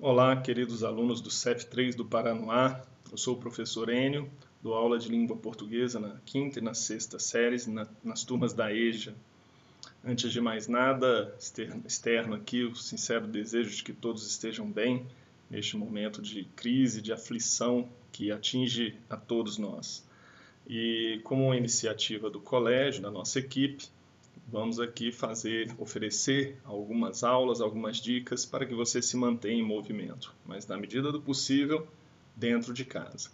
Olá, queridos alunos do CEF3 do Paranoá. Eu sou o professor Enio, dou aula de língua portuguesa na quinta e na sexta séries, nas turmas da EJA. Antes de mais nada, externo aqui o sincero desejo de que todos estejam bem neste momento de crise, de aflição que atinge a todos nós. E como uma iniciativa do colégio, da nossa equipe, vamos aqui oferecer algumas aulas, algumas dicas para que você se mantenha em movimento, mas na medida do possível, dentro de casa.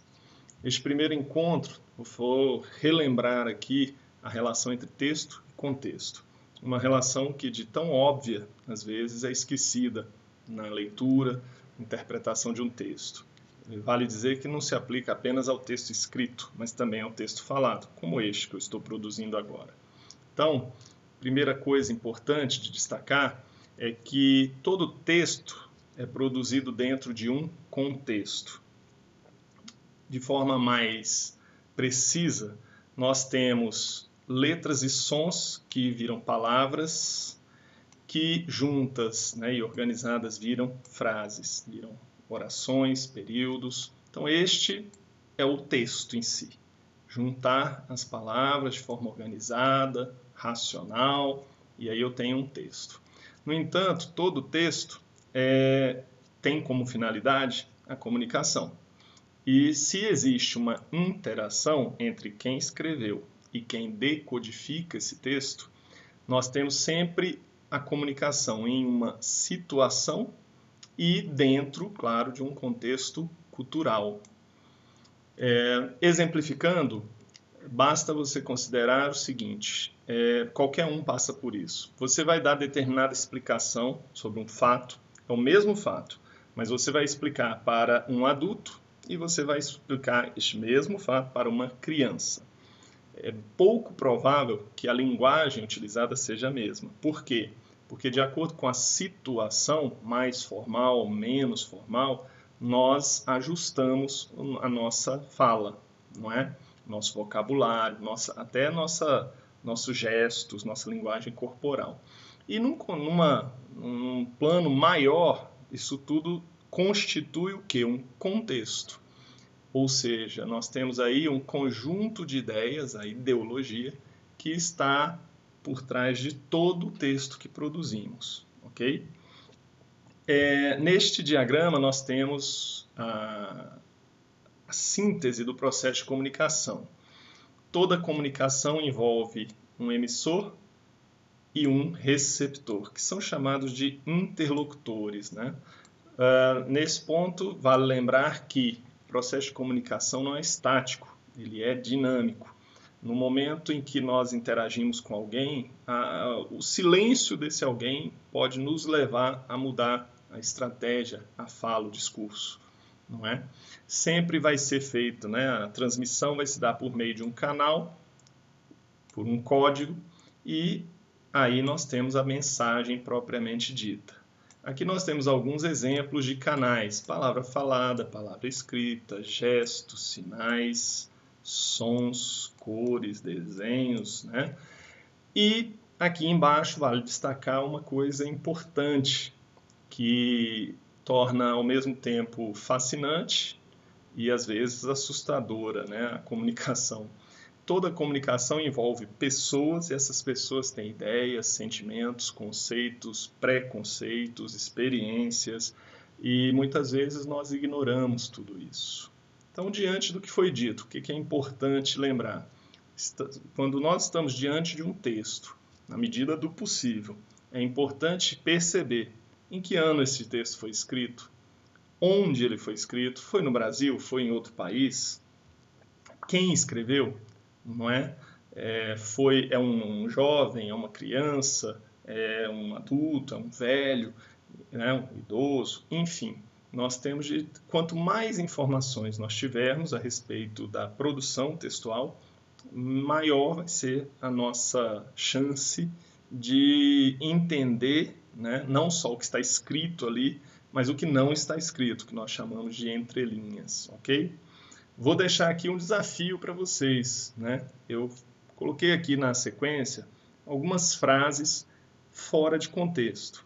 Este primeiro encontro, eu vou relembrar aqui a relação entre texto e contexto. Uma relação que de tão óbvia, às vezes, é esquecida na leitura, interpretação de um texto. Vale dizer que não se aplica apenas ao texto escrito, mas também ao texto falado, como este que eu estou produzindo agora. Então, primeira coisa importante de destacar é que todo texto é produzido dentro de um contexto. De forma mais precisa, nós temos letras e sons que viram palavras, que juntas, e organizadas viram frases, viram orações, períodos. Então, este é o texto em si. Juntar as palavras de forma organizada, racional, e aí eu tenho um texto. No entanto, todo texto tem como finalidade a comunicação. E se existe uma interação entre quem escreveu e quem decodifica esse texto, nós temos sempre a comunicação em uma situação e dentro, claro, de um contexto cultural. Exemplificando, basta você considerar o seguinte, qualquer um passa por isso. Você vai dar determinada explicação sobre um fato, é o mesmo fato, mas você vai explicar para um adulto e você vai explicar este mesmo fato para uma criança. É pouco provável que a linguagem utilizada seja a mesma. Por quê? Porque de acordo com a situação, mais formal, menos formal, nós ajustamos a nossa fala, não é? Nosso vocabulário, nossos gestos, nossa linguagem corporal. E num plano maior, isso tudo constitui o quê? Um contexto. Ou seja, nós temos aí um conjunto de ideias, a ideologia, que está por trás de todo o texto que produzimos, ok? Neste diagrama nós temos a síntese do processo de comunicação. Toda comunicação envolve um emissor e um receptor, que são chamados de interlocutores, né? Nesse ponto, vale lembrar que o processo de comunicação não é estático, ele é dinâmico. No momento em que nós interagimos com alguém, o silêncio desse alguém pode nos levar a mudar a estratégia, a fala, o discurso, não é? Sempre vai ser feito, né? A transmissão vai se dar por meio de um canal, por um código, e aí nós temos a mensagem propriamente dita. Aqui nós temos alguns exemplos de canais, palavra falada, palavra escrita, gestos, sinais, sons, cores, desenhos, né? E aqui embaixo vale destacar uma coisa importante que torna ao mesmo tempo fascinante e às vezes assustadora, né? A comunicação. Toda comunicação envolve pessoas e essas pessoas têm ideias, sentimentos, conceitos, preconceitos, experiências e muitas vezes nós ignoramos tudo isso. Então, diante do que foi dito, o que é importante lembrar? Quando nós estamos diante de um texto, na medida do possível, é importante perceber em que ano esse texto foi escrito, onde ele foi escrito, foi no Brasil, foi em outro país, quem escreveu, não é? É um jovem, é uma criança, é um adulto, é um velho, né? Um idoso, enfim. Quanto mais informações nós tivermos a respeito da produção textual, maior vai ser a nossa chance de entender, né? Não só o que está escrito ali, mas o que não está escrito, que nós chamamos de entrelinhas, ok? Vou deixar aqui um desafio para vocês, né? Eu coloquei aqui na sequência algumas frases fora de contexto.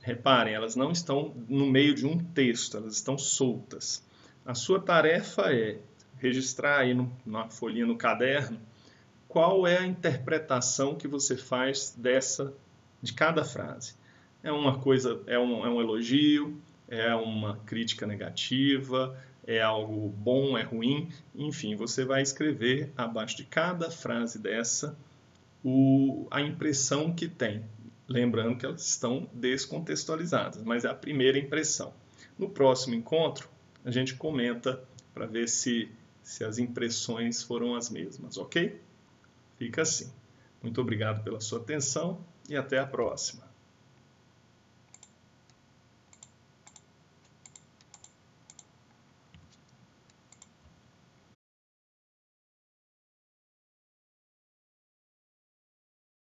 Reparem, elas não estão no meio de um texto, elas estão soltas. A sua tarefa é registrar aí na folhinha no caderno qual é a interpretação que você faz de cada frase. É uma coisa, é um elogio, é uma crítica negativa, é algo bom, é ruim, enfim, você vai escrever abaixo de cada frase dessa a impressão que tem. Lembrando que elas estão descontextualizadas, mas é a primeira impressão. No próximo encontro, a gente comenta para ver se as impressões foram as mesmas, ok? Fica assim. Muito obrigado pela sua atenção e até a próxima.